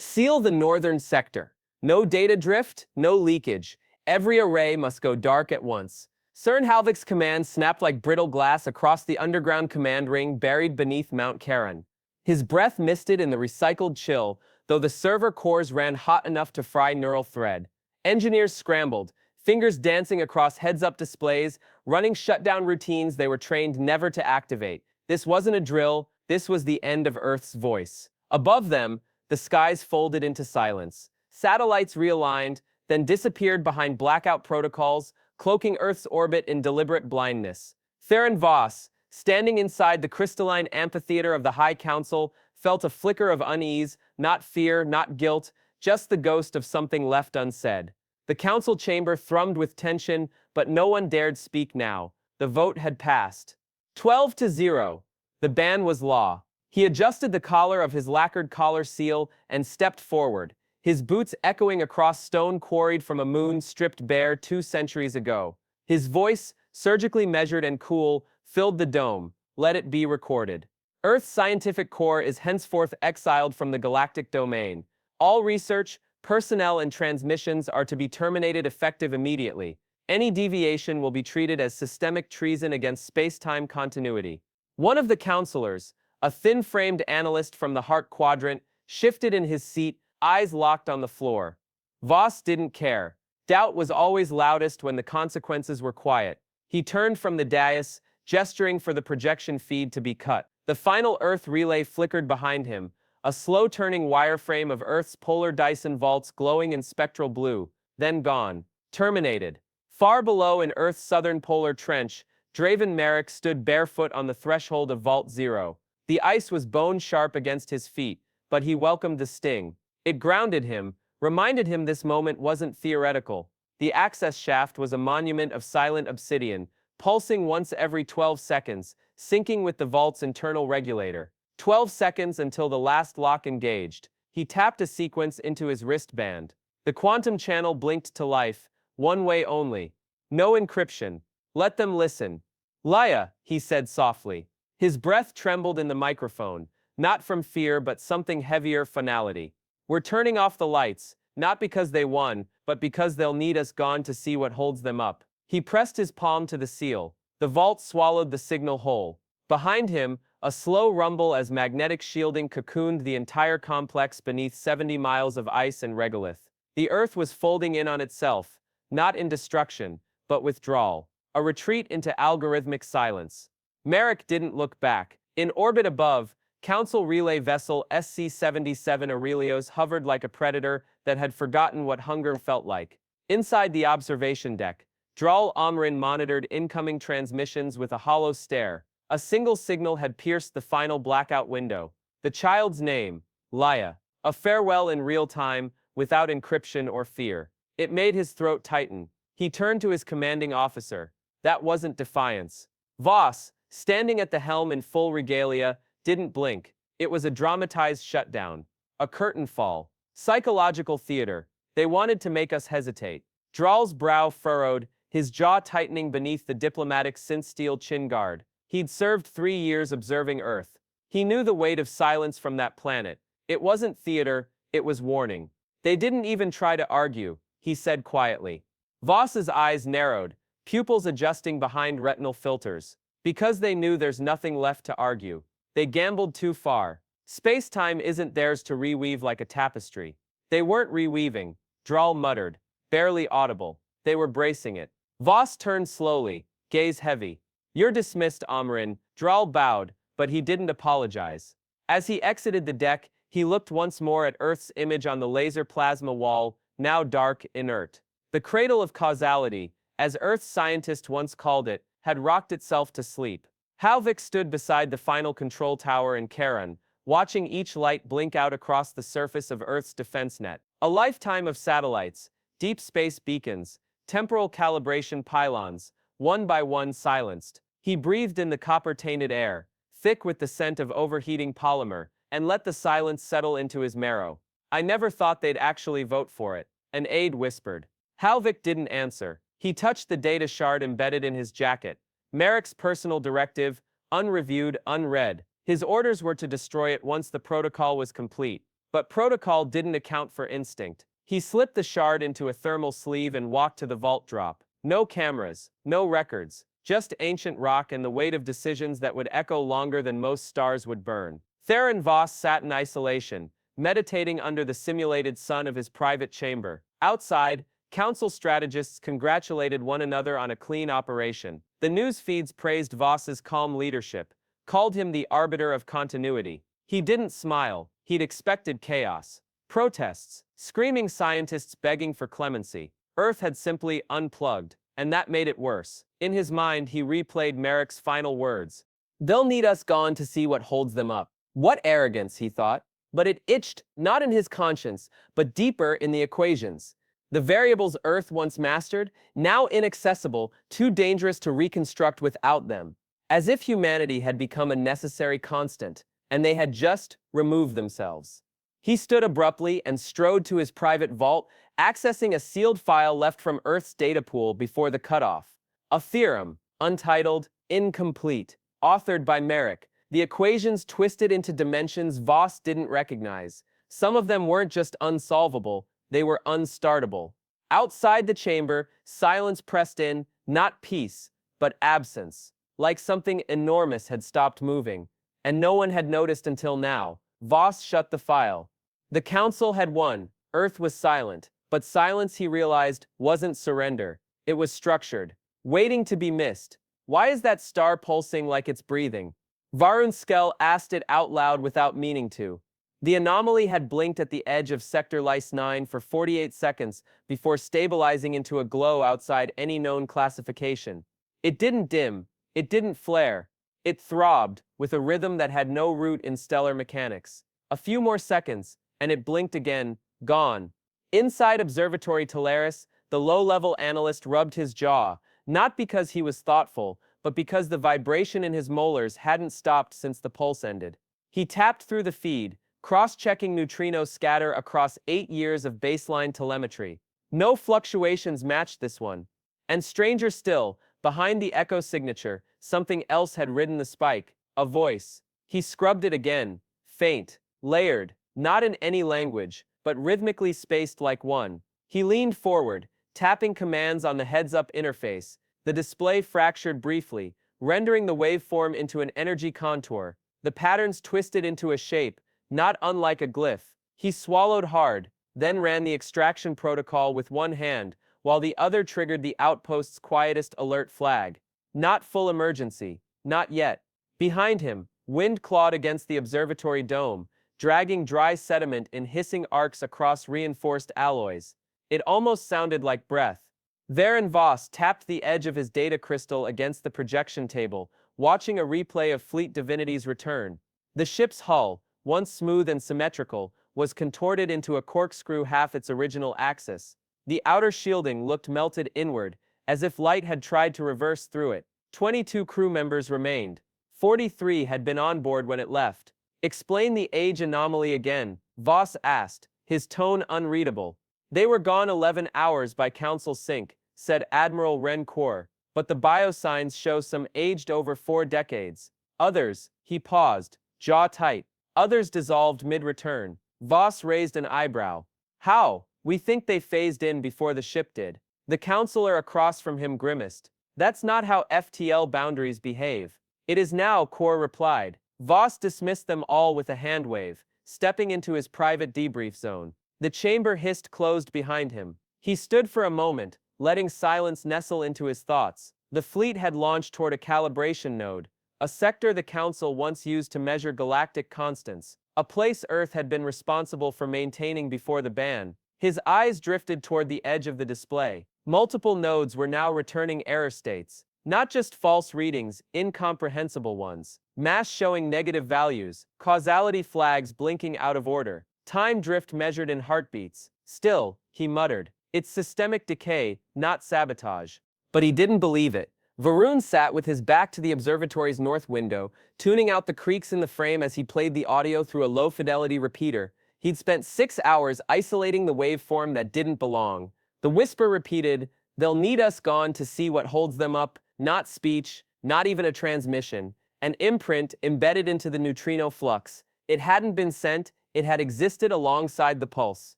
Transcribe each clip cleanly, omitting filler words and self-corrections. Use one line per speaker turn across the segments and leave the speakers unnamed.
Seal the northern sector. No data drift, no leakage. Every array must go dark at once. CERN Halvik's command snapped like brittle glass across the underground command ring buried beneath Mount Charon. His breath misted in the recycled chill, though the server cores ran hot enough to fry neural thread. Engineers scrambled, fingers dancing across heads-up displays, running shutdown routines they were trained never to activate. This wasn't a drill, this was the end of Earth's voice. Above them, the skies folded into silence. Satellites realigned, then disappeared behind blackout protocols, cloaking Earth's orbit in deliberate blindness. Theron Voss, standing inside the crystalline amphitheater of the High Council, felt a flicker of unease, not fear, not guilt, just the ghost of something left unsaid. The council chamber thrummed with tension, but no one dared speak now. The vote had passed. 12-0. The ban was law. He adjusted the collar of his lacquered collar seal and stepped forward, his boots echoing across stone quarried from a moon stripped bare 2 centuries ago. His voice, surgically measured and cool, filled the dome. Let it be recorded. Earth's scientific core is henceforth exiled from the galactic domain. All research, personnel, and transmissions are to be terminated effective immediately. Any deviation will be treated as systemic treason against space-time continuity. One of the counselors, a thin-framed analyst from the Heart Quadrant, shifted in his seat, eyes locked on the floor. Voss didn't care. Doubt was always loudest when the consequences were quiet. He turned from the dais, gesturing for the projection feed to be cut. The final Earth relay flickered behind him, a slow-turning wireframe of Earth's polar Dyson vaults glowing in spectral blue, then gone. Terminated. Far below in Earth's southern polar trench, Draven Merrick stood barefoot on the threshold of Vault Zero. The ice was bone-sharp against his feet, but he welcomed the sting. It grounded him, reminded him this moment wasn't theoretical. The access shaft was a monument of silent obsidian, pulsing once every 12 seconds, syncing with the vault's internal regulator. 12 seconds until the last lock engaged. He tapped a sequence into his wristband. The quantum channel blinked to life, one way only. No encryption. Let them listen. Laia, he said softly. His breath trembled in the microphone, not from fear but something heavier: finality. We're turning off the lights, not because they won, but because they'll need us gone to see what holds them up. He pressed his palm to the seal. The vault swallowed the signal whole. Behind him, a slow rumble as magnetic shielding cocooned the entire complex beneath 70 miles of ice and regolith. The Earth was folding in on itself, not in destruction, but withdrawal. A retreat into algorithmic silence. Merrick didn't look back. In orbit above, Council relay vessel SC-77 Aurelios hovered like a predator that had forgotten what hunger felt like. Inside the observation deck, Dral Amrin monitored incoming transmissions with a hollow stare. A single signal had pierced the final blackout window. The child's name, Laia. A farewell in real time, without encryption or fear. It made his throat tighten. He turned to his commanding officer. That wasn't defiance. Voss, standing at the helm in full regalia, didn't blink. It was a dramatized shutdown. A curtain fall. Psychological theater. They wanted to make us hesitate. Dral's brow furrowed, his jaw tightening beneath the diplomatic synth-steel chin guard. He'd served 3 years observing Earth. He knew the weight of silence from that planet. It wasn't theater, it was warning. They didn't even try to argue, he said quietly. Voss's eyes narrowed, pupils adjusting behind retinal filters. Because they knew there's nothing left to argue. They gambled too far. Space-time isn't theirs to reweave like a tapestry. They weren't reweaving, Dral muttered, barely audible. They were bracing it. Voss turned slowly, gaze heavy. You're dismissed, Amrin. Dral bowed, but he didn't apologize. As he exited the deck, he looked once more at Earth's image on the laser plasma wall, now dark, inert. The cradle of causality, as Earth's scientist once called it, had rocked itself to sleep. Halvik stood beside the final control tower in Charon, watching each light blink out across the surface of Earth's defense net. A lifetime of satellites, deep space beacons, temporal calibration pylons, one by one silenced. He breathed in the copper-tainted air, thick with the scent of overheating polymer, and let the silence settle into his marrow. I never thought they'd actually vote for it, an aide whispered. Halvik didn't answer. He touched the data shard embedded in his jacket. Merrick's personal directive, unreviewed, unread. His orders were to destroy it once the protocol was complete. But protocol didn't account for instinct. He slipped the shard into a thermal sleeve and walked to the vault drop. No cameras, no records, just ancient rock and the weight of decisions that would echo longer than most stars would burn. Theron Voss sat in isolation, meditating under the simulated sun of his private chamber. Outside, council strategists congratulated one another on a clean operation. The news feeds praised Voss's calm leadership, called him the arbiter of continuity. He didn't smile. He'd expected chaos. Protests, screaming scientists begging for clemency. Earth had simply unplugged, and that made it worse. In his mind, he replayed Merrick's final words. "They'll need us gone to see what holds them up." What arrogance, he thought. But it itched, not in his conscience, but deeper in the equations. The variables Earth once mastered, now inaccessible, too dangerous to reconstruct without them. As if humanity had become a necessary constant, and they had just removed themselves. He stood abruptly and strode to his private vault, accessing a sealed file left from Earth's data pool before the cutoff. A theorem, untitled, incomplete, authored by Merrick. The equations twisted into dimensions Voss didn't recognize. Some of them weren't just unsolvable, they were unstartable. Outside the chamber, silence pressed in, not peace, but absence. Like something enormous had stopped moving. And no one had noticed until now. Voss shut the file. The council had won. Earth was silent. But silence, he realized, wasn't surrender. It was structured, waiting to be missed. Why is that star pulsing like it's breathing? Varun Skell asked it out loud without meaning to. The anomaly had blinked at the edge of Sector Lice 9 for 48 seconds before stabilizing into a glow outside any known classification. It didn't dim. It didn't flare. It throbbed, with a rhythm that had no root in stellar mechanics. A few more seconds, and it blinked again, gone. Inside Observatory Talaris, the low-level analyst rubbed his jaw, not because he was thoughtful, but because the vibration in his molars hadn't stopped since the pulse ended. He tapped through the feed, cross-checking neutrino scatter across 8 years of baseline telemetry. No fluctuations matched this one. And stranger still, behind the echo signature, something else had ridden the spike, a voice. He scrubbed it again, faint, layered, not in any language, but rhythmically spaced like one. He leaned forward, tapping commands on the heads-up interface. The display fractured briefly, rendering the waveform into an energy contour. The patterns twisted into a shape, not unlike a glyph. He swallowed hard, then ran the extraction protocol with one hand, while the other triggered the outpost's quietest alert flag. Not full emergency, not yet. Behind him, wind clawed against the observatory dome, dragging dry sediment in hissing arcs across reinforced alloys. It almost sounded like breath. Theron Voss tapped the edge of his data crystal against the projection table, watching a replay of Fleet Divinity's return. The ship's hull, once smooth and symmetrical, was contorted into a corkscrew half its original axis. The outer shielding looked melted inward, as if light had tried to reverse through it. 22 crew members remained. 43 had been on board when it left. "Explain the age anomaly again," Voss asked, his tone unreadable. "They were gone 11 hours by Council sync," said Admiral Ren Kaur, "but the biosigns show some aged over 4 decades. Others," he paused, jaw tight, "others dissolved mid-return." Voss raised an eyebrow. "How? We think they phased in before the ship did." The counselor across from him grimaced. "That's not how FTL boundaries behave." "It is now," Kaur replied. Voss dismissed them all with a hand wave, stepping into his private debrief zone. The chamber hissed closed behind him. He stood for a moment, letting silence nestle into his thoughts. The fleet had launched toward a calibration node, a sector the Council once used to measure galactic constants, a place Earth had been responsible for maintaining before the ban. His eyes drifted toward the edge of the display. Multiple nodes were now returning error states. Not just false readings, incomprehensible ones. Mass showing negative values, causality flags blinking out of order, time drift measured in heartbeats. Still, he muttered, it's systemic decay, not sabotage. But he didn't believe it. Varun sat with his back to the observatory's north window, tuning out the creaks in the frame as he played the audio through a low-fidelity repeater. He'd spent 6 hours isolating the waveform that didn't belong. The whisper repeated, "They'll need us gone to see what holds them up," not speech, not even a transmission. An imprint embedded into the neutrino flux. It hadn't been sent, It had existed alongside the pulse.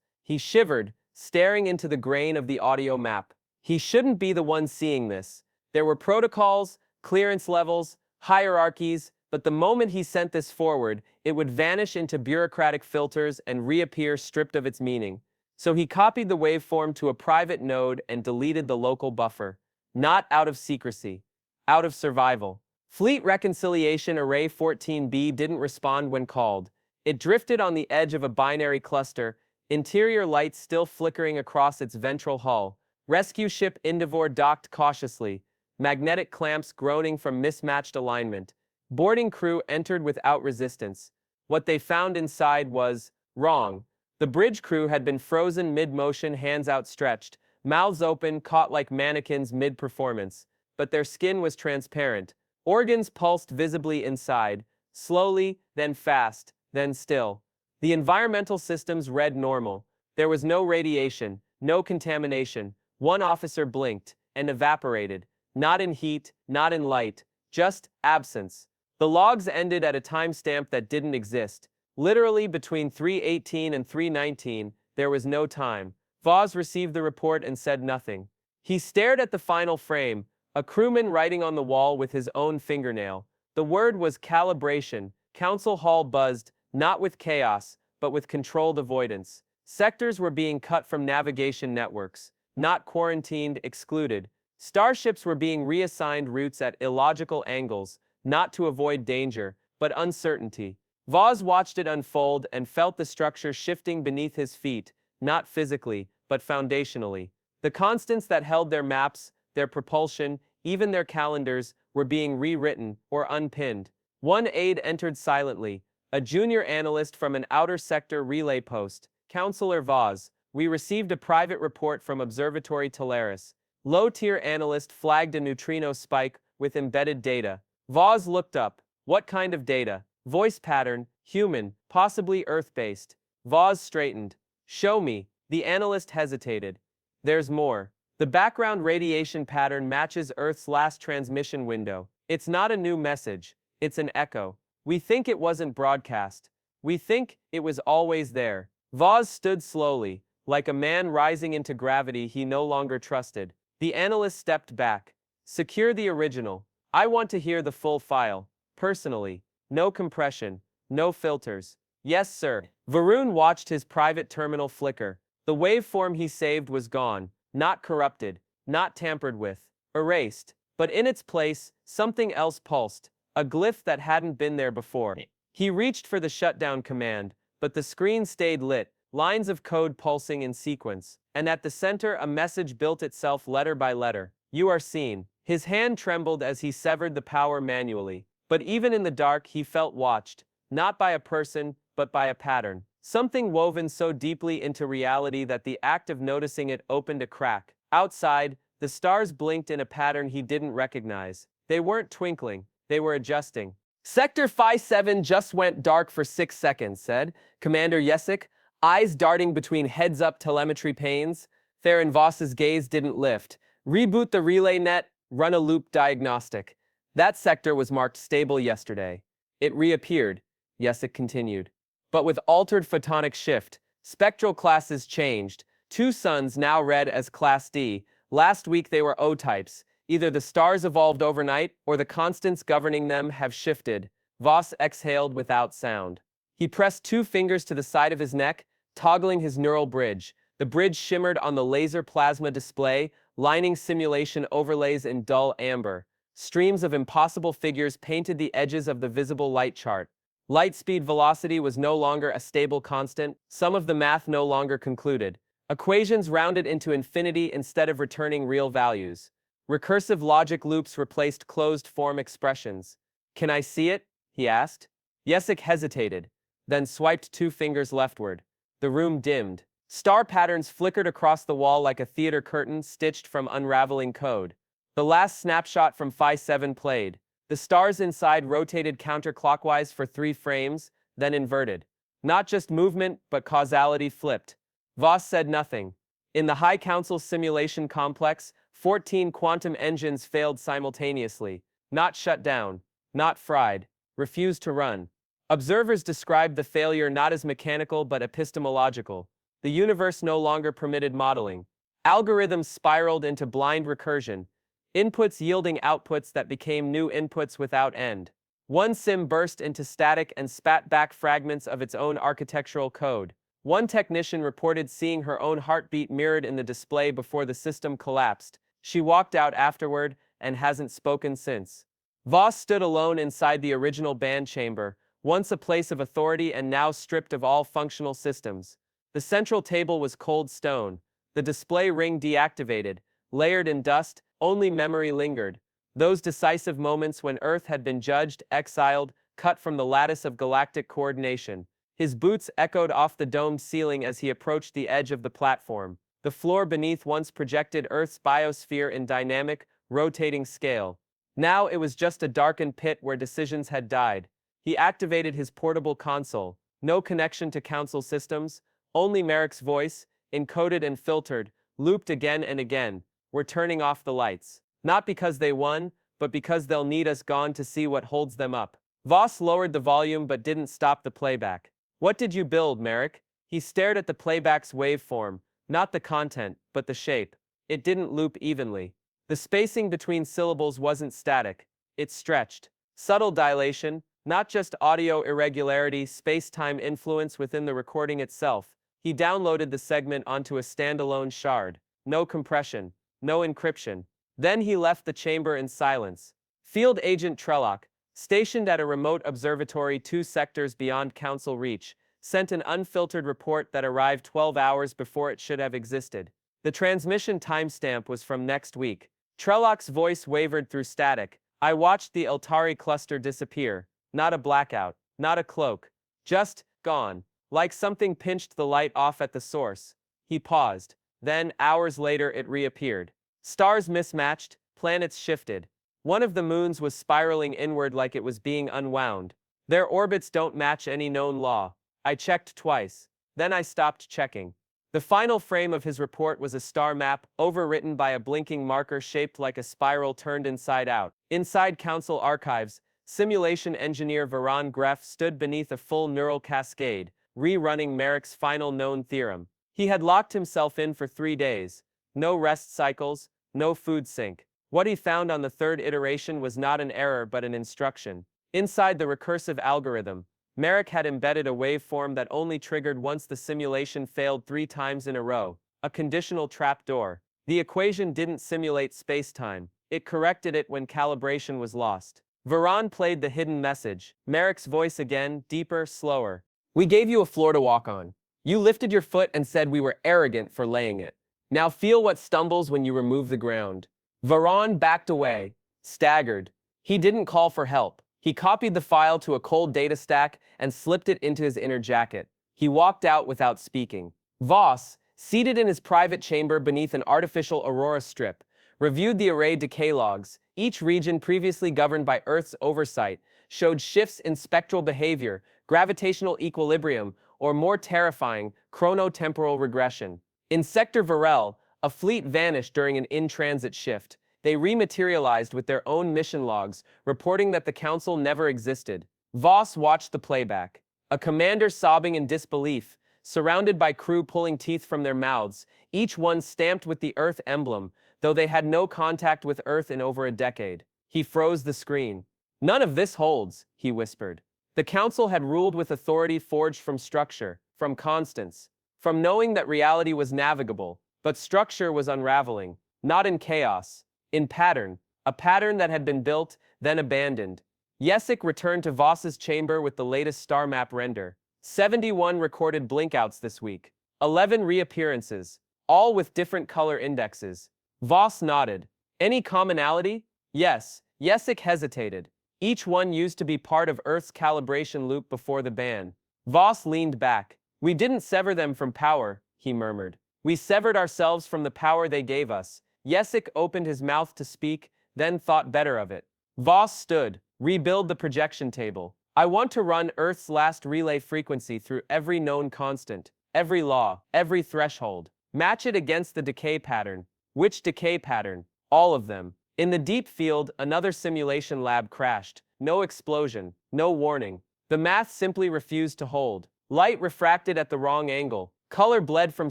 He shivered, staring into the grain of the audio map. He shouldn't be the one seeing this. There were protocols, clearance levels, hierarchies, but the moment he sent this forward, it would vanish into bureaucratic filters and reappear stripped of its meaning. So he copied the waveform to a private node and deleted the local buffer. Not out of secrecy, out of survival. Fleet Reconciliation Array 14B didn't respond when called. It drifted on the edge of a binary cluster, interior lights still flickering across its ventral hull. Rescue ship Indivore docked cautiously, magnetic clamps groaning from mismatched alignment. Boarding crew entered without resistance. What they found inside was wrong. The bridge crew had been frozen mid-motion, hands outstretched, mouths open, caught like mannequins mid-performance. But their skin was transparent. Organs pulsed visibly inside, slowly, then fast, then still. The environmental systems read normal. There was no radiation, no contamination. One officer blinked and evaporated, not in heat, not in light, just absence. The logs ended at a timestamp that didn't exist. Literally between 3:18 and 3:19, there was no time. Voss received the report and said nothing. He stared at the final frame, a crewman writing on the wall with his own fingernail. The word was calibration. Council hall buzzed, not with chaos, but with controlled avoidance. Sectors were being cut from navigation networks, not quarantined, excluded. Starships were being reassigned routes at illogical angles, not to avoid danger, but uncertainty. Voss watched it unfold and felt the structure shifting beneath his feet, not physically, but foundationally. The constants that held their maps, their propulsion, even their calendars, were being rewritten or unpinned. One aide entered silently, a junior analyst from an outer sector relay post. Counselor Voss, we received a private report from Observatory Talaris. Low-tier analyst flagged a neutrino spike with embedded data. Voss looked up. What kind of data? Voice pattern, human, possibly Earth-based. Voss straightened. Show me. The analyst hesitated. There's more. The background radiation pattern matches Earth's last transmission window. It's not a new message. It's an echo. We think it wasn't broadcast. We think it was always there. Voss stood slowly, like a man rising into gravity he no longer trusted. The analyst stepped back. Secure the original. I want to hear the full file. Personally. No compression. No filters. Yes, sir. Varun watched his private terminal flicker. The waveform he saved was gone. Not corrupted. Not tampered with. Erased. But in its place, something else pulsed. A glyph that hadn't been there before. He reached for the shutdown command, but the screen stayed lit, lines of code pulsing in sequence. And at the center, a message built itself letter by letter. You are seen. His hand trembled as he severed the power manually. But even in the dark, he felt watched. Not by a person, but by a pattern. Something woven so deeply into reality that the act of noticing it opened a crack. Outside, the stars blinked in a pattern he didn't recognize. They weren't twinkling. They were adjusting. Sector Phi 7 just went dark for 6 seconds, said Commander Yesik, eyes darting between heads-up telemetry panes. Theron Voss's gaze didn't lift. Reboot the relay net, run a loop diagnostic. That sector was marked stable yesterday. It reappeared, Yesik continued. But with altered photonic shift, spectral classes changed. 2 suns now read as Class D. Last week they were O-types. Either the stars evolved overnight, or the constants governing them have shifted. Voss exhaled without sound. He pressed 2 fingers to the side of his neck, toggling his neural bridge. The bridge shimmered on the laser plasma display, lining simulation overlays in dull amber. Streams of impossible figures painted the edges of the visible light chart. Light speed velocity was no longer a stable constant. Some of the math no longer concluded. Equations rounded into infinity instead of returning real values. Recursive logic loops replaced closed-form expressions. Can I see it? He asked. Yesik hesitated, then swiped 2 fingers leftward. The room dimmed. Star patterns flickered across the wall like a theater curtain stitched from unraveling code. The last snapshot from Phi 7 played. The stars inside rotated counterclockwise for 3 frames, then inverted. Not just movement, but causality flipped. Voss said nothing. In the High Council simulation complex, 14 quantum engines failed simultaneously. Not shut down. Not fried. Refused to run. Observers described the failure not as mechanical but epistemological. The universe no longer permitted modeling. Algorithms spiraled into blind recursion, inputs yielding outputs that became new inputs without end. One sim burst into static and spat back fragments of its own architectural code. One technician reported seeing her own heartbeat mirrored in the display before the system collapsed. She walked out afterward and hasn't spoken since. Voss stood alone inside the original band chamber, once a place of authority and now stripped of all functional systems. The central table was cold stone. The display ring deactivated, layered in dust, only memory lingered. Those decisive moments when Earth had been judged, exiled, cut from the lattice of galactic coordination. His boots echoed off the domed ceiling as he approached the edge of the platform. The floor beneath once projected Earth's biosphere in dynamic, rotating scale. Now it was just a darkened pit where decisions had died. He activated his portable console. No connection to council systems, only Merrick's voice, encoded and filtered, looped again and again. We're turning off the lights. Not because they won, but because they'll need us gone to see what holds them up. Voss lowered the volume but didn't stop the playback. What did you build, Merrick? He stared at the playback's waveform, not the content, but the shape. It didn't loop evenly. The spacing between syllables wasn't static. It stretched. Subtle dilation, not just audio irregularity, space-time influence within the recording itself. He downloaded the segment onto a standalone shard. No compression, no encryption. Then he left the chamber in silence. Field Agent Trellock, stationed at a remote observatory 2 sectors beyond council reach, sent an unfiltered report that arrived 12 hours before it should have existed. The transmission timestamp was from next week. Trellock's voice wavered through static. I watched the Eltari cluster disappear. Not a blackout, not a cloak. Just gone. Like something pinched the light off at the source. He paused. Then, hours later, it reappeared. Stars mismatched, planets shifted. One of the moons was spiraling inward like it was being unwound. Their orbits don't match any known law. I checked twice. Then I stopped checking. The final frame of his report was a star map, overwritten by a blinking marker shaped like a spiral turned inside out. Inside council archives, simulation engineer Varan Greff stood beneath a full neural cascade, rerunning Merrick's final known theorem. He had locked himself in for 3 days. No rest cycles, no food sync. What he found on the 3rd iteration was not an error but an instruction. Inside the recursive algorithm, Merrick had embedded a waveform that only triggered once the simulation failed 3 times in a row, a conditional trapdoor. The equation didn't simulate spacetime. It corrected it when calibration was lost. Varan played the hidden message. Merrick's voice again, deeper, slower. We gave you a floor to walk on. You lifted your foot and said we were arrogant for laying it. Now feel what stumbles when you remove the ground. Varan backed away, staggered. He didn't call for help. He copied the file to a cold data stack and slipped it into his inner jacket. He walked out without speaking. Voss, seated in his private chamber beneath an artificial aurora strip, reviewed the array decay logs. Each region previously governed by Earth's oversight showed shifts in spectral behavior, gravitational equilibrium, or more terrifying, chronotemporal regression. In Sector Varel, a fleet vanished during an in-transit shift. They rematerialized with their own mission logs, reporting that the council never existed. Voss watched the playback. A commander sobbing in disbelief, surrounded by crew pulling teeth from their mouths, each one stamped with the Earth emblem, though they had no contact with Earth in over a decade. He froze the screen. None of this holds, he whispered. The council had ruled with authority forged from structure, from constants, from knowing that reality was navigable, but structure was unraveling, not in chaos, in pattern, a pattern that had been built, then abandoned. Yesik returned to Voss's chamber with the latest star map render. 71 recorded blinkouts this week. 11 reappearances, all with different color indexes. Voss nodded. Any commonality? Yes. Yesik hesitated. Each one used to be part of Earth's calibration loop before the ban. Voss leaned back. We didn't sever them from power, he murmured. We severed ourselves from the power they gave us. Yesik opened his mouth to speak, then thought better of it. Voss stood. Rebuild the projection table. I want to run Earth's last relay frequency through every known constant, every law, every threshold. Match it against the decay pattern. Which decay pattern? All of them. In the deep field, another simulation lab crashed. No explosion, no warning. The math simply refused to hold. Light refracted at the wrong angle. Color bled from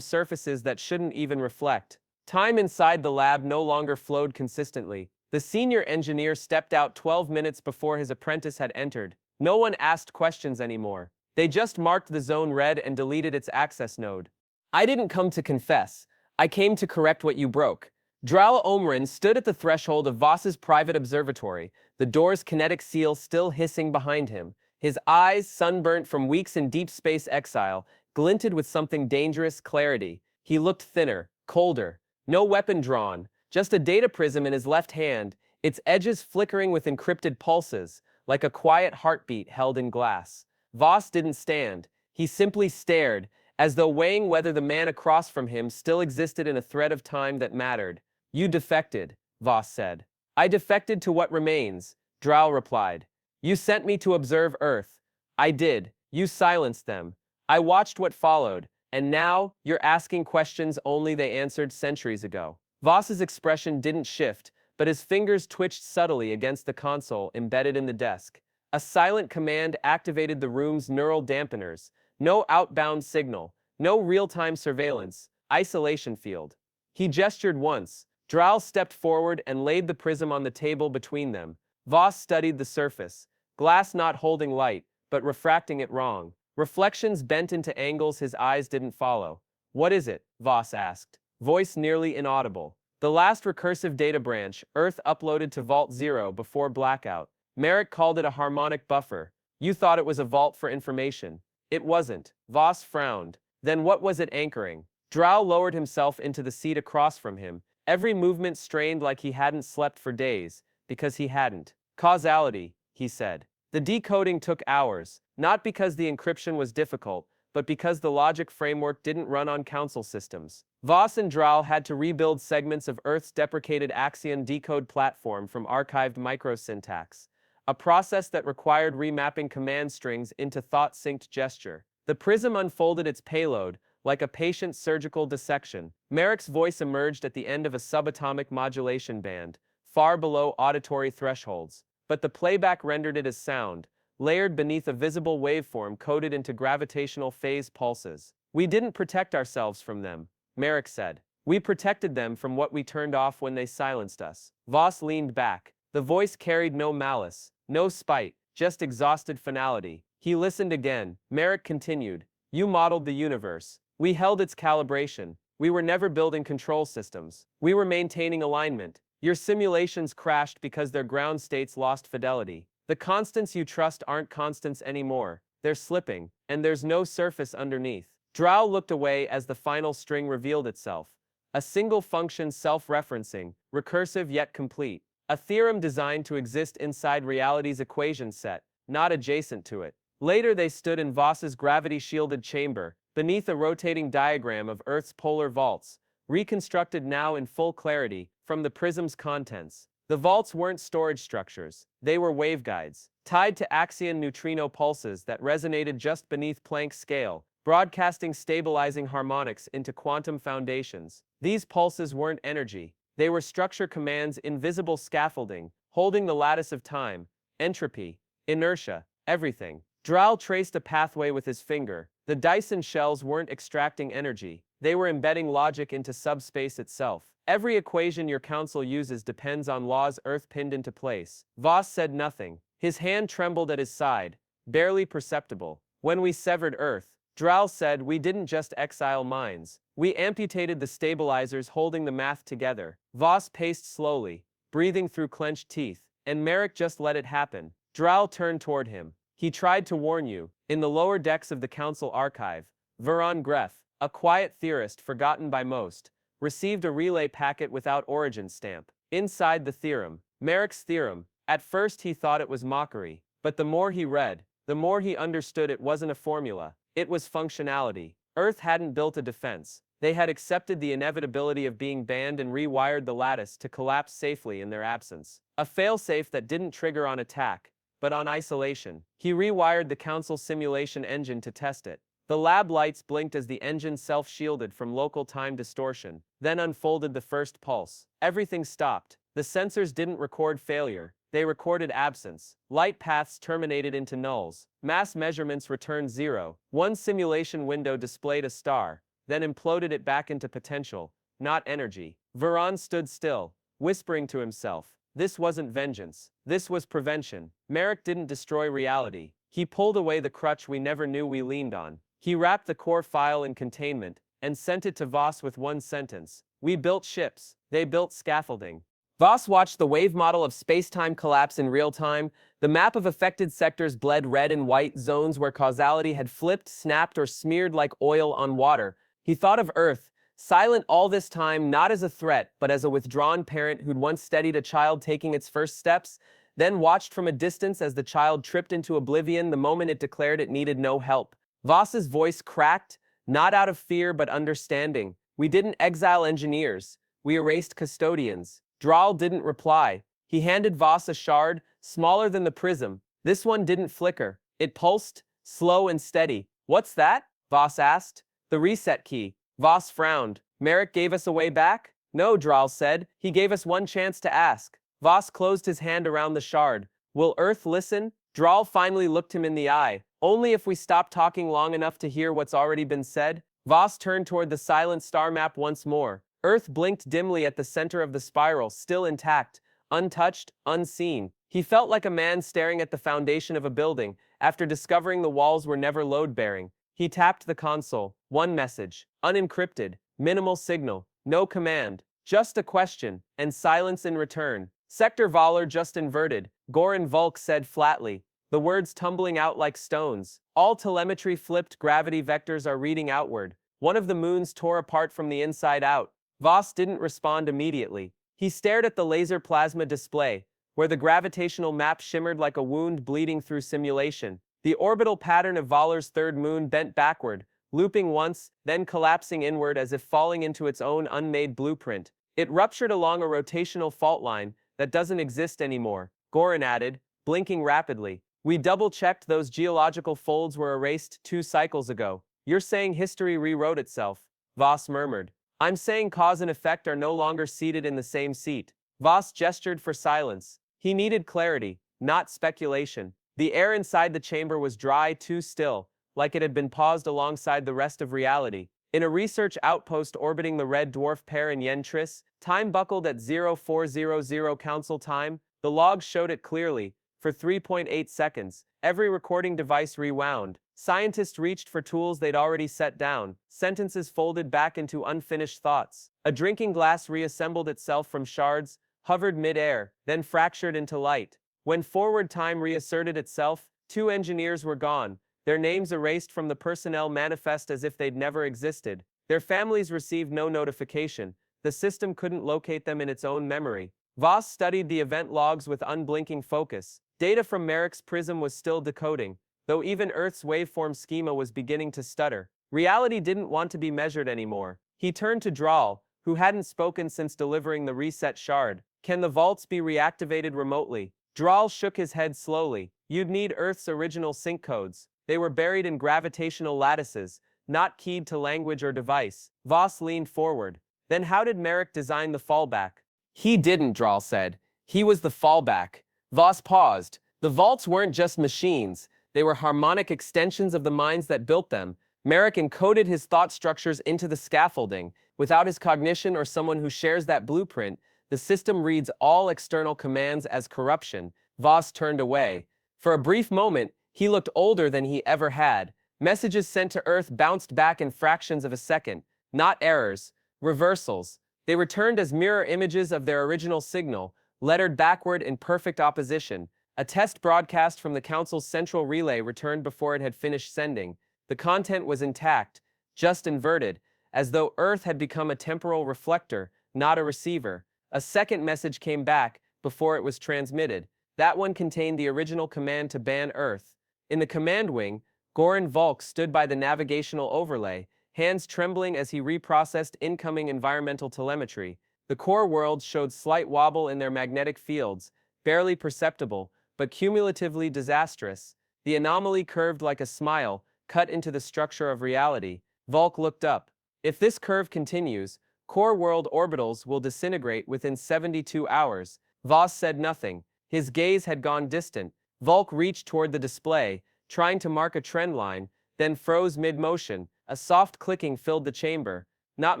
surfaces that shouldn't even reflect. Time inside the lab no longer flowed consistently. The senior engineer stepped out 12 minutes before his apprentice had entered. No one asked questions anymore. They just marked the zone red and deleted its access node. I didn't come to confess. I came to correct what you broke. Dral Omrin stood at the threshold of Voss's private observatory, the door's kinetic seal still hissing behind him. His eyes, sunburnt from weeks in deep space exile, glinted with something dangerous clarity. He looked thinner, colder. No weapon drawn, just a data prism in his left hand, its edges flickering with encrypted pulses, like a quiet heartbeat held in glass. Voss didn't stand. He simply stared, as though weighing whether the man across from him still existed in a thread of time that mattered. You defected, Voss said. I defected to what remains, Dral replied. You sent me to observe Earth. I did. You silenced them. I watched what followed, and now you're asking questions only they answered centuries ago. Voss's expression didn't shift, but his fingers twitched subtly against the console embedded in the desk. A silent command activated the room's neural dampeners. No outbound signal, no real-time surveillance, isolation field. He gestured once. Dral stepped forward and laid the prism on the table between them. Voss studied the surface. Glass not holding light, but refracting it wrong. Reflections bent into angles his eyes didn't follow. What is it? Voss asked. Voice nearly inaudible. The last recursive data branch, Earth uploaded to Vault 0 before blackout. Merrick called it a harmonic buffer. You thought it was a vault for information. It wasn't. Voss frowned. Then what was it anchoring? Dral lowered himself into the seat across from him, every movement strained like he hadn't slept for days, because he hadn't. Causality, he said. The decoding took hours, not because the encryption was difficult, but because the logic framework didn't run on council systems. Voss and Dral had to rebuild segments of Earth's deprecated Axion decode platform from archived microsyntax, a process that required remapping command strings into thought-synced gesture. The prism unfolded its payload, like a patient surgical dissection. Merrick's voice emerged at the end of a subatomic modulation band, far below auditory thresholds, but the playback rendered it as sound, layered beneath a visible waveform coded into gravitational phase pulses. We didn't protect ourselves from them, Merrick said. We protected them from what we turned off when they silenced us. Voss leaned back. The voice carried no malice, no spite, just exhausted finality. He listened again. Merrick continued. You modeled the universe. We held its calibration. We were never building control systems. We were maintaining alignment. Your simulations crashed because their ground states lost fidelity. The constants you trust aren't constants anymore. They're slipping, and there's no surface underneath. Dral looked away as the final string revealed itself. A single function self-referencing, recursive yet complete. A theorem designed to exist inside reality's equation set, not adjacent to it. Later they stood in Voss's gravity-shielded chamber, beneath a rotating diagram of Earth's polar vaults, reconstructed now in full clarity from the prism's contents. The vaults weren't storage structures. They were waveguides, tied to Axion neutrino pulses that resonated just beneath Planck's scale, broadcasting stabilizing harmonics into quantum foundations. These pulses weren't energy. They were structure commands, invisible scaffolding, holding the lattice of time, entropy, inertia, everything. Dral traced a pathway with his finger. The Dyson shells weren't extracting energy. They were embedding logic into subspace itself. Every equation your council uses depends on laws Earth pinned into place. Voss said nothing. His hand trembled at his side, barely perceptible. When we severed Earth, Dral said, we didn't just exile minds. We amputated the stabilizers holding the math together. Voss paced slowly, breathing through clenched teeth, and Merrick just let it happen. Dral turned toward him. He tried to warn you. In the lower decks of the council archive, Veron Greff, a quiet theorist forgotten by most, received a relay packet without origin stamp. Inside the theorem, Merrick's theorem, at first he thought it was mockery, but the more he read, the more he understood it wasn't a formula. It was functionality. Earth hadn't built a defense. They had accepted the inevitability of being banned and rewired the lattice to collapse safely in their absence. A failsafe that didn't trigger on attack, but on isolation. He rewired the council simulation engine to test it. The lab lights blinked as the engine self-shielded from local time distortion, then unfolded the first pulse. Everything stopped. The sensors didn't record failure. They recorded absence. Light paths terminated into nulls. Mass measurements returned zero. One simulation window displayed a star, then imploded it back into potential, not energy. Veron stood still, whispering to himself. This wasn't vengeance. This was prevention. Merrick didn't destroy reality. He pulled away the crutch we never knew we leaned on. He wrapped the core file in containment and sent it to Voss with one sentence. We built ships. They built scaffolding. Voss watched the wave model of space-time collapse in real time. The map of affected sectors bled red and white, zones where causality had flipped, snapped, or smeared like oil on water. He thought of Earth, silent all this time, not as a threat, but as a withdrawn parent who'd once steadied a child taking its first steps, then watched from a distance as the child tripped into oblivion the moment it declared it needed no help. Voss's voice cracked, not out of fear but understanding. We didn't exile engineers. We erased custodians. Draal didn't reply. He handed Voss a shard, smaller than the prism. This one didn't flicker. It pulsed, slow and steady. What's that? Voss asked. The reset key. Voss frowned. Merrick gave us a way back? No, Draal said. He gave us one chance to ask. Voss closed his hand around the shard. Will Earth listen? Draal finally looked him in the eye. Only if we stop talking long enough to hear what's already been said. Voss turned toward the silent star map once more. Earth blinked dimly at the center of the spiral, still intact, untouched, unseen. He felt like a man staring at the foundation of a building, after discovering the walls were never load-bearing. He tapped the console. One message. Unencrypted. Minimal signal. No command. Just a question, and silence in return. Sector Valor just inverted, Goran Volk said flatly, the words tumbling out like stones. All telemetry flipped, gravity vectors are reading outward. One of the moons tore apart from the inside out. Voss didn't respond immediately. He stared at the laser plasma display, where the gravitational map shimmered like a wound bleeding through simulation. The orbital pattern of Valor's third moon bent backward, looping once, then collapsing inward as if falling into its own unmade blueprint. It ruptured along a rotational fault line that doesn't exist anymore, Goran added, blinking rapidly. We double-checked those geological folds were erased 2 cycles ago. You're saying history rewrote itself, Voss murmured. I'm saying cause and effect are no longer seated in the same seat. Voss gestured for silence. He needed clarity, not speculation. The air inside the chamber was dry, too still, like it had been paused alongside the rest of reality. In a research outpost orbiting the red dwarf pair in Yentris, time buckled at 0400 Council time, the logs showed it clearly. For 3.8 seconds, every recording device rewound. Scientists reached for tools they'd already set down. Sentences folded back into unfinished thoughts. A drinking glass reassembled itself from shards, hovered mid-air, then fractured into light. When forward time reasserted itself, 2 engineers were gone, their names erased from the personnel manifest as if they'd never existed. Their families received no notification. The system couldn't locate them in its own memory. Voss studied the event logs with unblinking focus. Data from Merrick's prism was still decoding, though even Earth's waveform schema was beginning to stutter. Reality didn't want to be measured anymore. He turned to Draal, who hadn't spoken since delivering the reset shard. Can the vaults be reactivated remotely? Draal shook his head slowly. You'd need Earth's original sync codes. They were buried in gravitational lattices, not keyed to language or device. Voss leaned forward. Then how did Merrick design the fallback? He didn't, Draal said. He was the fallback. Voss paused. The vaults weren't just machines. They were harmonic extensions of the minds that built them. Merrick encoded his thought structures into the scaffolding. Without his cognition or someone who shares that blueprint, the system reads all external commands as corruption. Voss turned away. For a brief moment, he looked older than he ever had. Messages sent to Earth bounced back in fractions of a second. Not errors, reversals. They returned as mirror images of their original signal, lettered backward in perfect opposition. A test broadcast from the Council's central relay returned before it had finished sending. The content was intact, just inverted, as though Earth had become a temporal reflector, not a receiver. A second message came back before it was transmitted. That one contained the original command to ban Earth. In the command wing, Goran Volk stood by the navigational overlay, hands trembling as he reprocessed incoming environmental telemetry. The core worlds showed slight wobble in their magnetic fields, barely perceptible, but cumulatively disastrous. The anomaly curved like a smile, cut into the structure of reality. Volk looked up. If this curve continues, core world orbitals will disintegrate within 72 hours. Voss said nothing. His gaze had gone distant. Volk reached toward the display, trying to mark a trend line, then froze mid-motion. A soft clicking filled the chamber. Not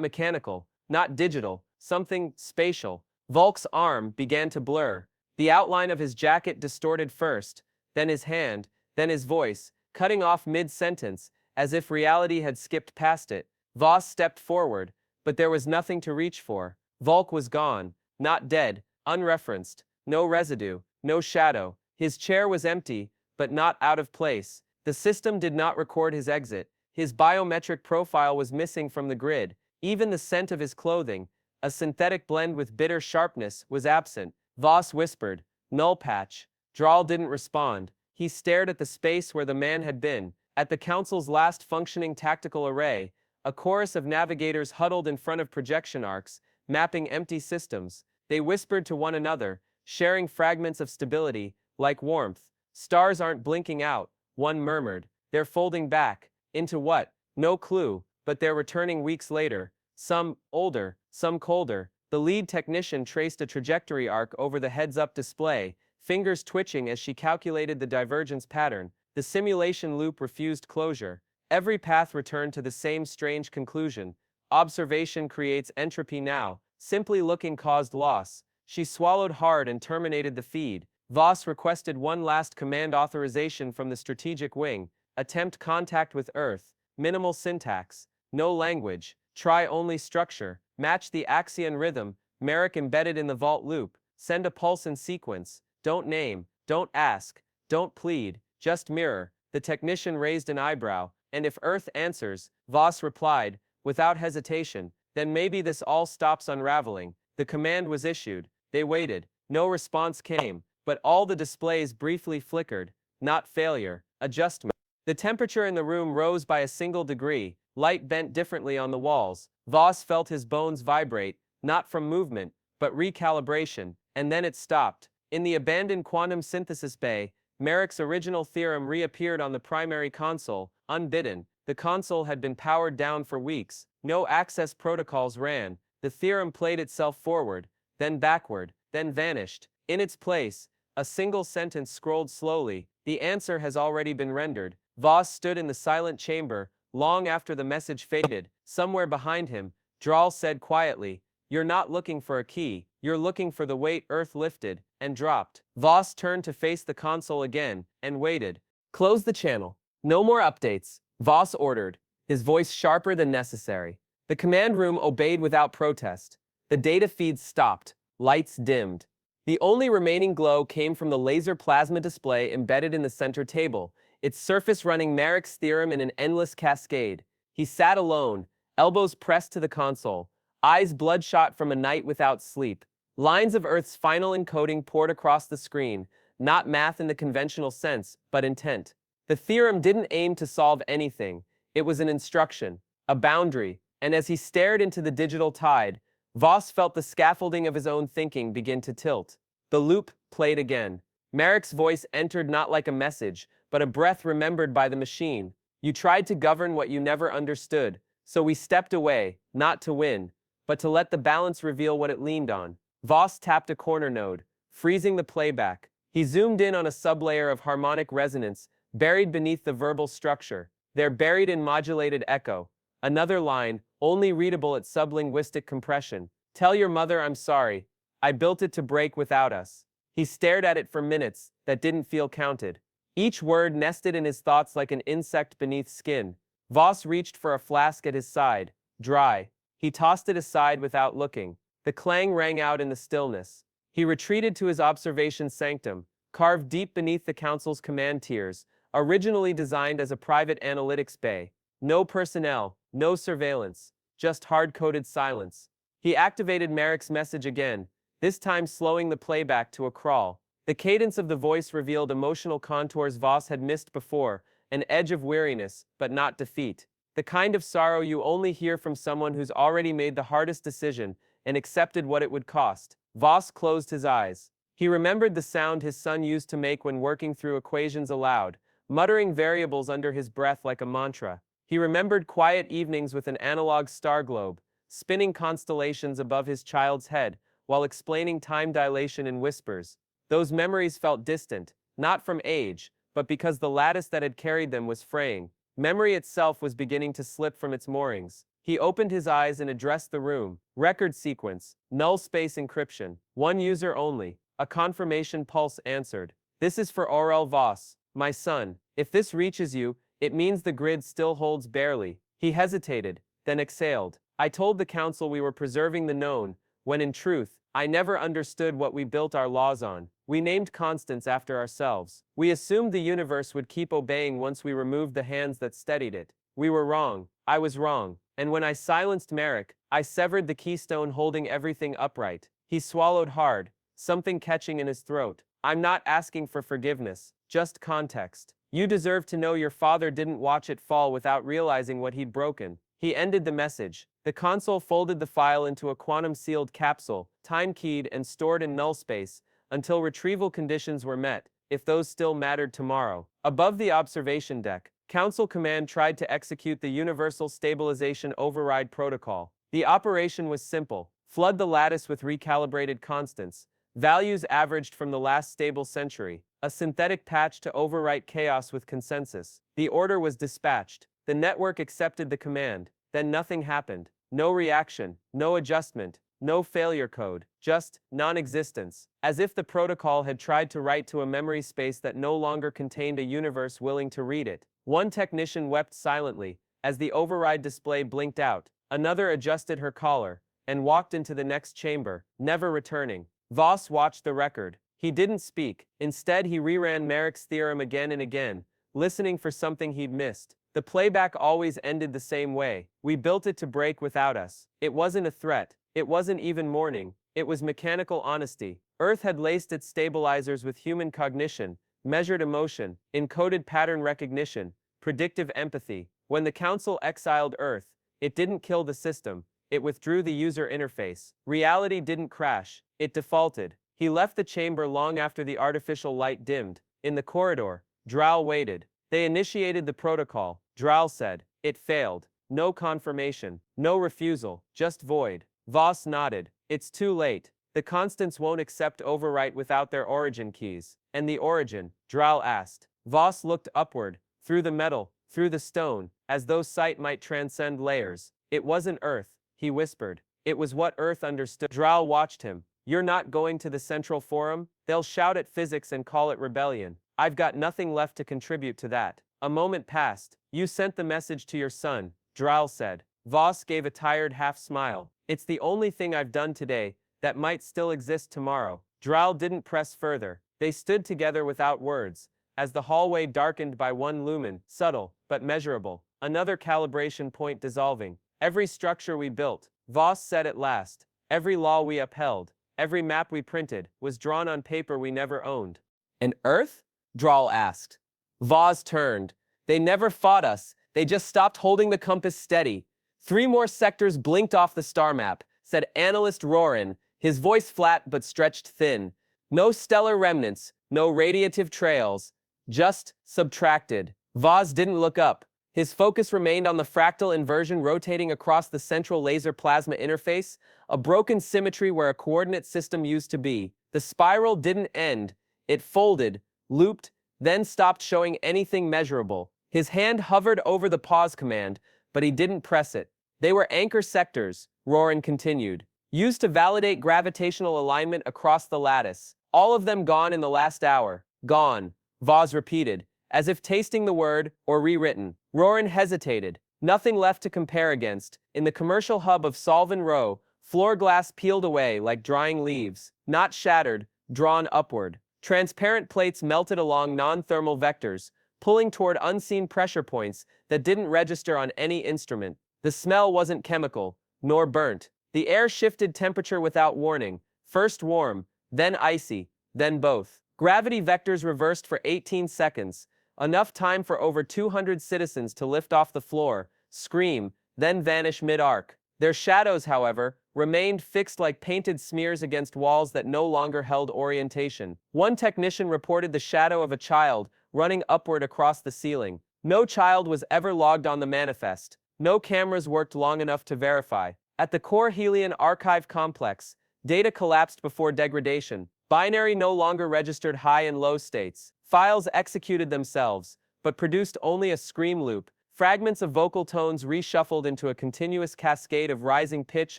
mechanical, not digital, something spatial. Volk's arm began to blur. The outline of his jacket distorted first, then his hand, then his voice, cutting off mid-sentence, as if reality had skipped past it. Voss stepped forward, but there was nothing to reach for. Volk was gone, not dead, unreferenced, no residue, no shadow. His chair was empty, but not out of place. The system did not record his exit. His biometric profile was missing from the grid. Even the scent of his clothing, a synthetic blend with bitter sharpness, was absent. Voss whispered, "Null patch." Drahl didn't respond. He stared at the space where the man had been, at the council's last functioning tactical array, a chorus of navigators huddled in front of projection arcs, mapping empty systems. They whispered to one another, sharing fragments of stability, like warmth. "Stars aren't blinking out," one murmured. "They're folding back." Into what? No clue, but they're returning weeks later. Some older, some colder. The lead technician traced a trajectory arc over the heads-up display, fingers twitching as she calculated the divergence pattern. The simulation loop refused closure. Every path returned to the same strange conclusion. Observation creates entropy now. Simply looking caused loss. She swallowed hard and terminated the feed. Voss requested one last command authorization from the strategic wing. Attempt contact with Earth. Minimal syntax. No language. Try only structure. Match the Axion rhythm. Merrick embedded in the vault loop. Send a pulse in sequence. Don't name. Don't ask. Don't plead. Just mirror. The technician raised an eyebrow. And if Earth answers, Voss replied, without hesitation, then maybe this all stops unraveling. The command was issued. They waited. No response came, but all the displays briefly flickered. Not failure. Adjustment. The temperature in the room rose by a single degree. Light bent differently on the walls. Voss felt his bones vibrate, not from movement, but recalibration, and then it stopped. In the abandoned quantum synthesis bay, Merrick's original theorem reappeared on the primary console, unbidden. The console had been powered down for weeks. No access protocols ran. The theorem played itself forward, then backward, then vanished. In its place, a single sentence scrolled slowly. The answer has already been rendered. Voss stood in the silent chamber, long after the message faded. Somewhere behind him, Drahl said quietly, "You're not looking for a key, you're looking for the weight." Earth lifted, and dropped. Voss turned to face the console again, and waited. "Close the channel. No more updates," Voss ordered, his voice sharper than necessary. The command room obeyed without protest. The data feeds stopped. Lights dimmed. The only remaining glow came from the laser plasma display embedded in the center table, its surface running Merrick's theorem in an endless cascade. He sat alone, elbows pressed to the console, eyes bloodshot from a night without sleep. Lines of Earth's final encoding poured across the screen, not math in the conventional sense, but intent. The theorem didn't aim to solve anything. It was an instruction, a boundary, and as he stared into the digital tide, Voss felt the scaffolding of his own thinking begin to tilt. The loop played again. Merrick's voice entered not like a message, but a breath remembered by the machine. "You tried to govern what you never understood, so we stepped away, not to win, but to let the balance reveal what it leaned on." Voss tapped a corner node, freezing the playback. He zoomed in on a sublayer of harmonic resonance, buried beneath the verbal structure. There, buried in modulated echo. Another line, only readable at sublinguistic compression. "Tell your mother I'm sorry. I built it to break without us." He stared at it for minutes that didn't feel counted. Each word nested in his thoughts like an insect beneath skin. Voss reached for a flask at his side. Dry. He tossed it aside without looking. The clang rang out in the stillness. He retreated to his observation sanctum, carved deep beneath the council's command tiers, originally designed as a private analytics bay. No personnel, no surveillance, just hard-coded silence. He activated Merrick's message again, this time slowing the playback to a crawl. The cadence of the voice revealed emotional contours Voss had missed before, an edge of weariness, but not defeat. The kind of sorrow you only hear from someone who's already made the hardest decision and accepted what it would cost. Voss closed his eyes. He remembered the sound his son used to make when working through equations aloud, muttering variables under his breath like a mantra. He remembered quiet evenings with an analog star globe, spinning constellations above his child's head while explaining time dilation in whispers. Those memories felt distant, not from age, but because the lattice that had carried them was fraying. Memory itself was beginning to slip from its moorings. He opened his eyes and addressed the room. Record sequence, null space encryption, one user only. A confirmation pulse answered. This is for Aurel Voss, my son. If this reaches you, it means the grid still holds barely. He hesitated, then exhaled. I told the council we were preserving the known, when in truth, I never understood what we built our laws on. We named constants after ourselves. We assumed the universe would keep obeying once we removed the hands that steadied it. We were wrong. I was wrong. And when I silenced Merrick, I severed the keystone holding everything upright. He swallowed hard, something catching in his throat. I'm not asking for forgiveness, just context. You deserve to know your father didn't watch it fall without realizing what he'd broken. He ended the message. The console folded the file into a quantum-sealed capsule, time-keyed and stored in null space, until retrieval conditions were met, if those still mattered tomorrow. Above the observation deck, Council Command tried to execute the Universal Stabilization Override Protocol. The operation was simple. Flood the lattice with recalibrated constants, values averaged from the last stable century, a synthetic patch to overwrite chaos with consensus. The order was dispatched. The network accepted the command. Then nothing happened. No reaction, no adjustment, no failure code, just non-existence. As if the protocol had tried to write to a memory space that no longer contained a universe willing to read it. One technician wept silently as the override display blinked out. Another adjusted her collar and walked into the next chamber, never returning. Voss watched the record. He didn't speak. Instead, he reran Merrick's theorem again and again, listening for something he'd missed. The playback always ended the same way. We built it to break without us. It wasn't a threat. It wasn't even mourning. It was mechanical honesty. Earth had laced its stabilizers with human cognition, measured emotion, encoded pattern recognition, predictive empathy. When the Council exiled Earth, it didn't kill the system. It withdrew the user interface. Reality didn't crash. It defaulted. He left the chamber long after the artificial light dimmed. In the corridor, Drow waited. They initiated the protocol. Drow said. It failed. No confirmation. No refusal. Just void. Voss nodded. It's too late. The constants won't accept overwrite without their origin keys. And the origin? Drow asked. Voss looked upward, through the metal, through the stone, as though sight might transcend layers. It wasn't Earth, he whispered. It was what Earth understood. Drow watched him. You're not going to the Central Forum? They'll shout at physics and call it rebellion. I've got nothing left to contribute to that. A moment passed. You sent the message to your son, Drow said. Voss gave a tired half smile. It's the only thing I've done today that might still exist tomorrow. Drow didn't press further. They stood together without words, as the hallway darkened by one lumen, subtle, but measurable. Another calibration point dissolving. Every structure we built, Voss said at last, every law we upheld, every map we printed, was drawn on paper we never owned. And Earth? Drow asked. Voss turned. They never fought us. They just stopped holding the compass steady. 3 more sectors blinked off the star map, said analyst Roran, his voice flat but stretched thin. No stellar remnants, no radiative trails, just subtracted. Voss didn't look up. His focus remained on the fractal inversion rotating across the central laser plasma interface, a broken symmetry where a coordinate system used to be. The spiral didn't end. It folded, looped, then stopped showing anything measurable. His hand hovered over the pause command, but he didn't press it. They were anchor sectors, Roran continued, used to validate gravitational alignment across the lattice. All of them gone in the last hour. Gone, Voss repeated, as if tasting the word, or rewritten. Roran hesitated. Nothing left to compare against. In the commercial hub of Solvin Row, floor glass peeled away like drying leaves, not shattered, drawn upward. Transparent plates melted along non-thermal vectors, pulling toward unseen pressure points that didn't register on any instrument. The smell wasn't chemical, nor burnt. The air shifted temperature without warning, first warm, then icy, then both. Gravity vectors reversed for 18 seconds, enough time for over 200 citizens to lift off the floor, scream, then vanish mid-arc. Their shadows, however, remained fixed like painted smears against walls that no longer held orientation. One technician reported the shadow of a child running upward across the ceiling. No child was ever logged on the manifest. No cameras worked long enough to verify. At the core Helion archive complex, data collapsed before degradation. Binary no longer registered high and low states. Files executed themselves, but produced only a scream loop. Fragments of vocal tones reshuffled into a continuous cascade of rising pitch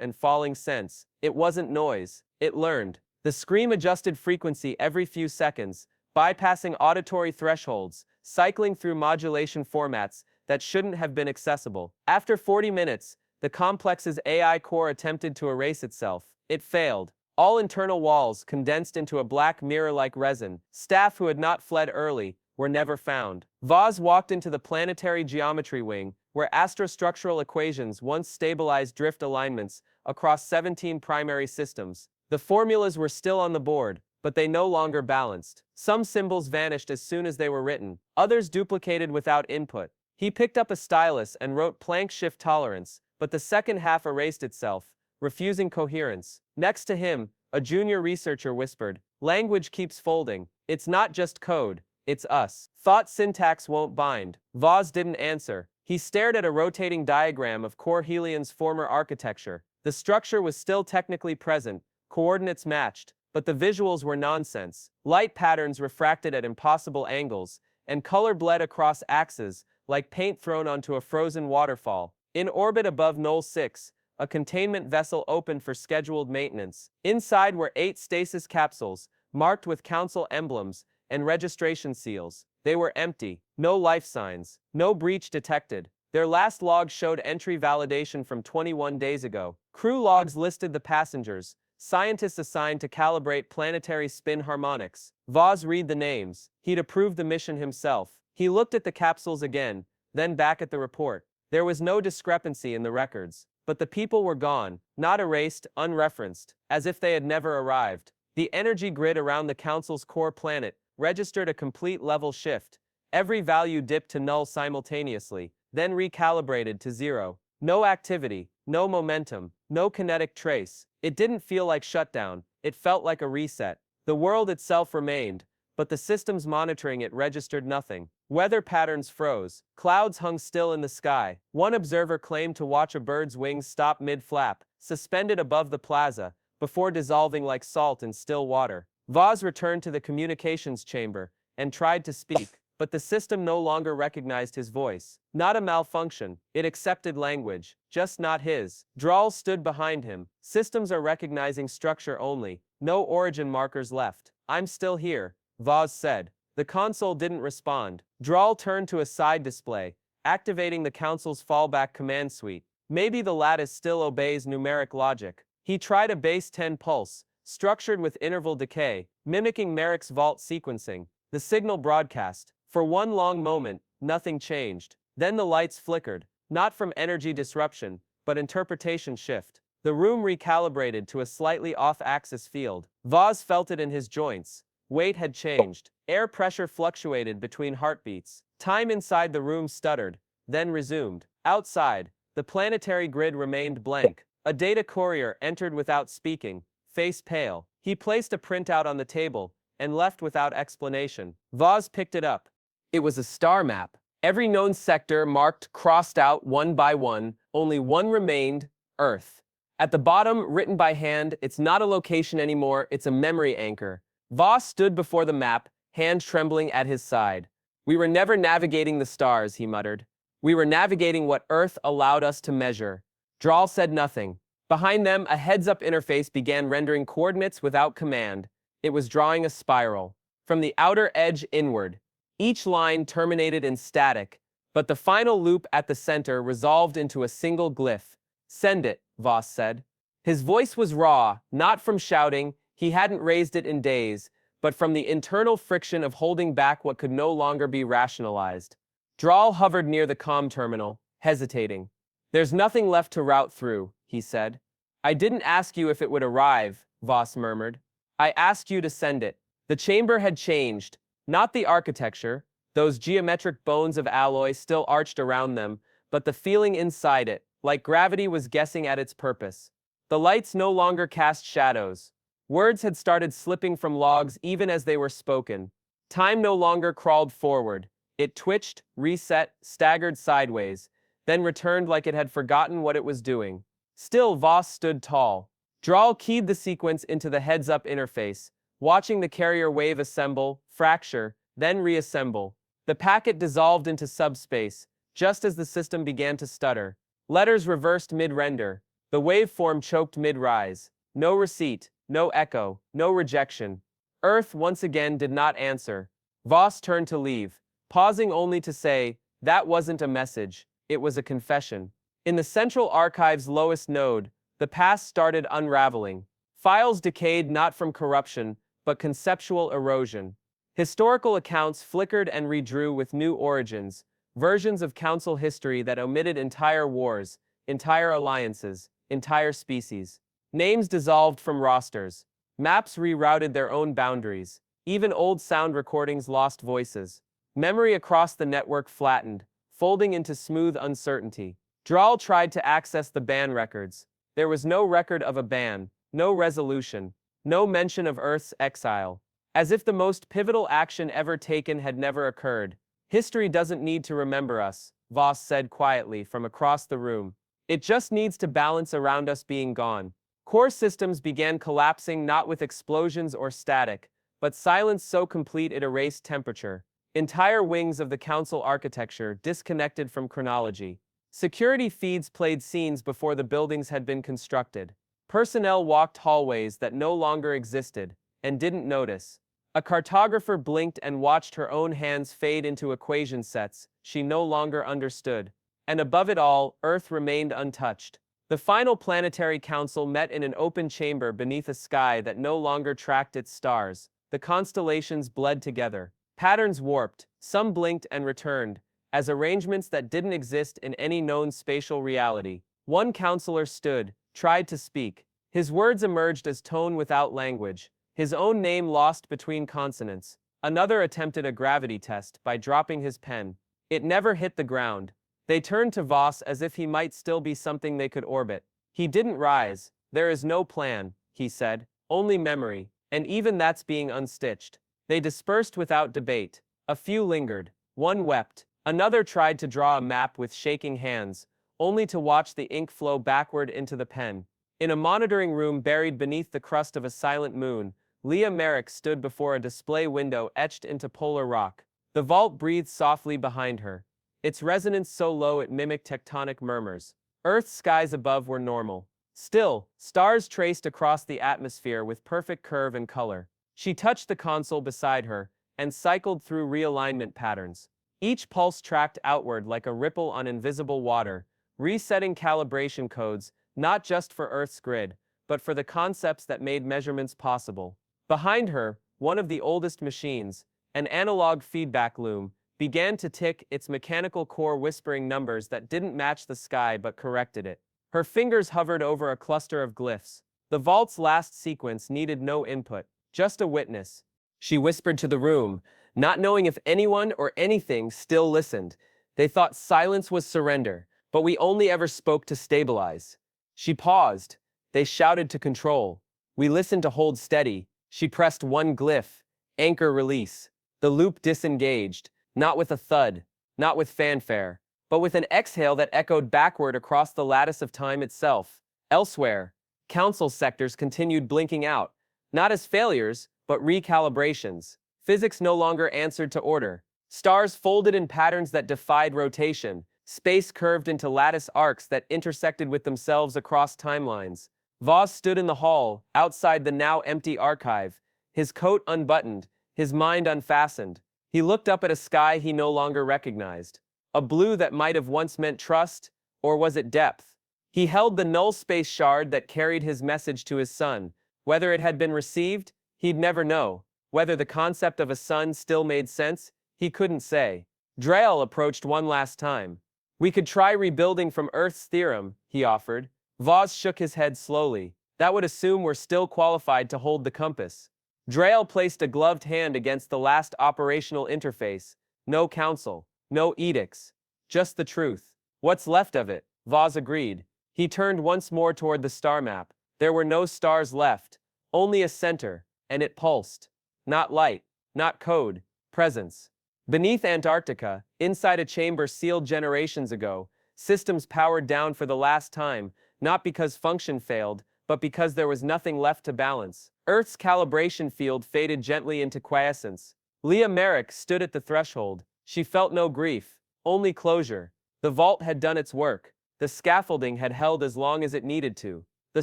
and falling sense. It wasn't noise. It learned. The scream adjusted frequency every few seconds, bypassing auditory thresholds, cycling through modulation formats that shouldn't have been accessible. After 40 minutes, the complex's AI core attempted to erase itself. It failed. All internal walls condensed into a black mirror-like resin. Staff who had not fled early were never found. Voz walked into the planetary geometry wing, where astrostructural equations once stabilized drift alignments across 17 primary systems. The formulas were still on the board, but they no longer balanced. Some symbols vanished as soon as they were written, others duplicated without input. He picked up a stylus and wrote Planck shift tolerance, but the second half erased itself, refusing coherence. Next to him, a junior researcher whispered, "Language keeps folding. It's not just code, it's us." Thought syntax won't bind. Voz didn't answer. He stared at a rotating diagram of Core Helion's former architecture. The structure was still technically present, coordinates matched, but the visuals were nonsense. Light patterns refracted at impossible angles, and color bled across axes, like paint thrown onto a frozen waterfall. In orbit above Knoll 6, a containment vessel opened for scheduled maintenance. Inside were 8 stasis capsules, marked with council emblems and registration seals. They were empty. No life signs. No breach detected. Their last log showed entry validation from 21 days ago. Crew logs listed the passengers, scientists assigned to calibrate planetary spin harmonics. Voz read the names. He'd approved the mission himself. He looked at the capsules again, then back at the report. There was no discrepancy in the records. But the people were gone, not erased, unreferenced, as if they had never arrived. The energy grid around the Council's core planet registered a complete level shift. Every value dipped to null simultaneously, then recalibrated to 0. No activity, no momentum, no kinetic trace. It didn't feel like shutdown, it felt like a reset. The world itself remained, but the systems monitoring it registered nothing. Weather patterns froze. Clouds hung still in the sky. One observer claimed to watch a bird's wings stop mid-flap, suspended above the plaza, before dissolving like salt in still water. Voz returned to the communications chamber and tried to speak, but the system no longer recognized his voice. Not a malfunction. It accepted language, just not his. Drawl stood behind him. Systems are recognizing structure only. No origin markers left. "I'm still here," Voz said. The console didn't respond. Drawl turned to a side display, activating the Council's fallback command suite. Maybe the lattice still obeys numeric logic. He tried a base 10 pulse, structured with interval decay, mimicking Merrick's vault sequencing. The signal broadcast. For one long moment, nothing changed. Then the lights flickered, not from energy disruption, but interpretation shift. The room recalibrated to a slightly off-axis field. Voz felt it in his joints. Weight had changed. Air pressure fluctuated between heartbeats. Time inside the room stuttered, then resumed. Outside, the planetary grid remained blank. A data courier entered without speaking, face pale. He placed a printout on the table and left without explanation. Voz picked it up. It was a star map. Every known sector marked crossed out one by one. Only one remained, Earth. At the bottom, written by hand, it's not a location anymore, it's a memory anchor. Voz stood before the map, hand trembling at his side. "We were never navigating the stars," he muttered. "We were navigating what Earth allowed us to measure." Drawl said nothing. Behind them, a heads-up interface began rendering coordinates without command. It was drawing a spiral, from the outer edge inward. Each line terminated in static, but the final loop at the center resolved into a single glyph. "Send it," Voss said. His voice was raw, not from shouting, he hadn't raised it in days, but from the internal friction of holding back what could no longer be rationalized. Drawl hovered near the comm terminal, hesitating. "There's nothing left to route through," he said. "I didn't ask you if it would arrive," Voss murmured. "I asked you to send it." The chamber had changed. Not the architecture, those geometric bones of alloy still arched around them, but the feeling inside it, like gravity was guessing at its purpose. The lights no longer cast shadows. Words had started slipping from logs even as they were spoken. Time no longer crawled forward. It twitched, reset, staggered sideways, then returned like it had forgotten what it was doing. Still, Voss stood tall. Drawl keyed the sequence into the heads-up interface, watching the carrier wave assemble, fracture, then reassemble. The packet dissolved into subspace, just as the system began to stutter. Letters reversed mid-render. The waveform choked mid-rise. No receipt, no echo, no rejection. Earth once again did not answer. Voss turned to leave, pausing only to say, "That wasn't a message, it was a confession." In the central archive's lowest node, the past started unraveling. Files decayed not from corruption, but conceptual erosion. Historical accounts flickered and redrew with new origins, versions of council history that omitted entire wars, entire alliances, entire species. Names dissolved from rosters. Maps rerouted their own boundaries. Even old sound recordings lost voices. Memory across the network flattened, folding into smooth uncertainty. Draal tried to access the ban records. There was no record of a ban, no resolution, no mention of Earth's exile. As if the most pivotal action ever taken had never occurred. "History doesn't need to remember us," Voss said quietly from across the room. "It just needs to balance around us being gone." Core systems began collapsing not with explosions or static, but silence so complete it erased temperature. Entire wings of the council architecture disconnected from chronology. Security feeds played scenes before the buildings had been constructed. Personnel walked hallways that no longer existed, and didn't notice. A cartographer blinked and watched her own hands fade into equation sets she no longer understood. And above it all, Earth remained untouched. The final planetary council met in an open chamber beneath a sky that no longer tracked its stars. The constellations bled together. Patterns warped, some blinked and returned, as arrangements that didn't exist in any known spatial reality. One counselor stood, tried to speak. His words emerged as tone without language. His own name lost between consonants. Another attempted a gravity test by dropping his pen. It never hit the ground. They turned to Voss as if he might still be something they could orbit. He didn't rise. "There is no plan," he said. "Only memory, and even that's being unstitched." They dispersed without debate. A few lingered. One wept. Another tried to draw a map with shaking hands, only to watch the ink flow backward into the pen. In a monitoring room buried beneath the crust of a silent moon, Leah Merrick stood before a display window etched into polar rock. The vault breathed softly behind her, its resonance so low it mimicked tectonic murmurs. Earth's skies above were normal. Still, stars traced across the atmosphere with perfect curve and color. She touched the console beside her, and cycled through realignment patterns. Each pulse tracked outward like a ripple on invisible water, resetting calibration codes, not just for Earth's grid, but for the concepts that made measurements possible. Behind her, one of the oldest machines, an analog feedback loom, began to tick, its mechanical core whispering numbers that didn't match the sky but corrected it. Her fingers hovered over a cluster of glyphs. The vault's last sequence needed no input, just a witness. She whispered to the room, not knowing if anyone or anything still listened. "They thought silence was surrender, but we only ever spoke to stabilize." She paused. "They shouted to control. We listened to hold steady." She pressed one glyph. Anchor release. The loop disengaged, not with a thud, not with fanfare, but with an exhale that echoed backward across the lattice of time itself. Elsewhere, council sectors continued blinking out, not as failures, but recalibrations. Physics no longer answered to order. Stars folded in patterns that defied rotation. Space curved into lattice arcs that intersected with themselves across timelines. Voss stood in the hall, outside the now empty archive, his coat unbuttoned, his mind unfastened. He looked up at a sky he no longer recognized. A blue that might have once meant trust, or was it depth? He held the null space shard that carried his message to his son. Whether it had been received, he'd never know. Whether the concept of a son still made sense, he couldn't say. Draal approached one last time. "We could try rebuilding from Earth's theorem," he offered. Voss shook his head slowly. "That would assume we're still qualified to hold the compass." Draal placed a gloved hand against the last operational interface. No council, no edicts, just the truth. "What's left of it?" Voss agreed. He turned once more toward the star map. There were no stars left, only a center, and it pulsed. Not light, not code, presence. Beneath Antarctica, inside a chamber sealed generations ago, systems powered down for the last time, not because function failed, but because there was nothing left to balance. Earth's calibration field faded gently into quiescence. Leah Merrick stood at the threshold. She felt no grief, only closure. The vault had done its work. The scaffolding had held as long as it needed to. The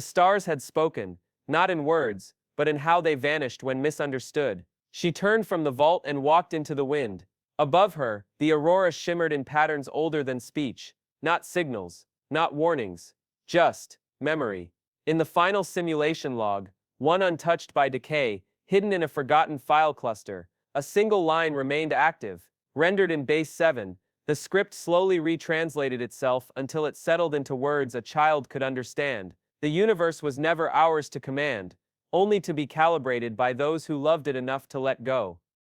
stars had spoken, not in words, but in how they vanished when misunderstood. She turned from the vault and walked into the wind. Above her, the aurora shimmered in patterns older than speech. Not signals, not warnings, just memory. In the final simulation log, one untouched by decay, hidden in a forgotten file cluster, a single line remained active. Rendered in base 7, the script slowly retranslated itself until it settled into words a child could understand. The universe was never ours to command, only to be calibrated by those who loved it enough to let go.